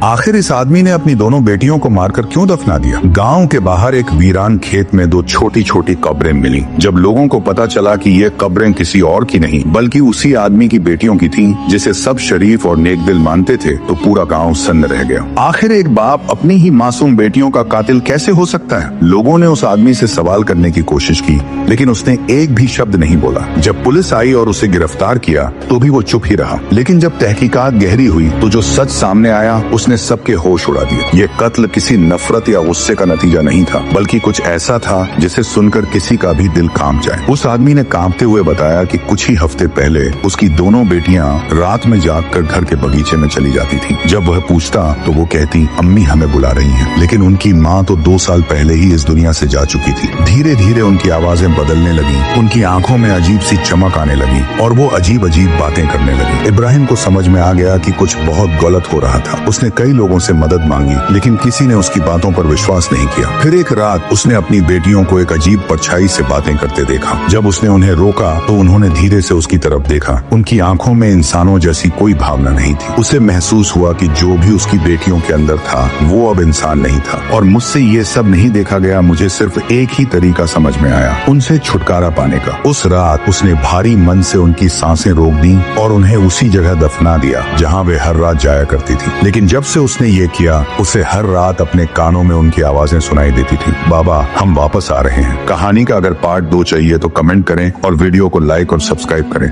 आखिर इस आदमी ने अपनी दोनों बेटियों को मारकर क्यों दफना दिया? गांव के बाहर एक वीरान खेत में दो छोटी छोटी कब्रें मिली। जब लोगों को पता चला कि ये कब्रें किसी और की नहीं बल्कि उसी आदमी की बेटियों की थीं, जिसे सब शरीफ और नेक दिल मानते थे, तो पूरा गांव सन्न रह गया। आखिर एक बाप अपनी ही मासूम बेटियों का कातिल कैसे हो सकता है? लोगों ने उस आदमी से सवाल करने की कोशिश की, लेकिन उसने एक भी शब्द नहीं बोला। जब पुलिस आई और उसे गिरफ्तार किया तो भी वो चुप ही रहा। लेकिन जब तहकीकात गहरी हुई तो जो सच सामने आया उसने सबके होश उड़ा दिए। ये कत्ल किसी नफरत या गुस्से का नतीजा नहीं था, बल्कि कुछ ऐसा था जिसे सुनकर किसी का भी दिल कांप जाए। उस आदमी ने कांपते हुए बताया कि कुछ ही हफ्ते पहले उसकी दोनों बेटियां रात में जागकर घर के बगीचे में चली जाती थी। जब वह पूछता तो वो कहती, अम्मी हमें बुला रही हैं। लेकिन उनकी माँ तो 2 साल पहले ही इस दुनिया से जा चुकी थी। धीरे धीरे उनकी आवाजें बदलने लगी, उनकी आंखों में अजीब सी चमक आने लगी और वो अजीब अजीब बातें करने लगी। इब्राहिम को समझ में आ गया कि कुछ बहुत गलत हो रहा था। उसने कई लोगों से मदद मांगी, लेकिन किसी ने उसकी बातों पर विश्वास नहीं किया। फिर एक रात उसने अपनी बेटियों को एक अजीब परछाई से बातें करते देखा। जब उसने उन्हें रोका तो उन्होंने धीरे से उसकी तरफ देखा। उनकी आंखों में इंसानों जैसी कोई भावना नहीं थी। उसे महसूस हुआ कि जो भी उसकी बेटियों के अंदर था वो अब इंसान नहीं था। और मुझसे ये सब नहीं देखा गया। मुझे सिर्फ एक ही तरीका समझ में आया, उनसे छुटकारा पाने का। उस रात उसने भारी मन से उनकी सांसें रोक दी और उन्हें उसी जगह दफना दिया जहाँ वे हर रात जाया करती थी। लेकिन जब से उसने ये किया, उसे हर रात अपने कानों में उनकी आवाजें सुनाई देती थी, बाबा हम वापस आ रहे हैं। कहानी का अगर पार्ट 2 चाहिए तो कमेंट करें और वीडियो को लाइक और सब्सक्राइब करें।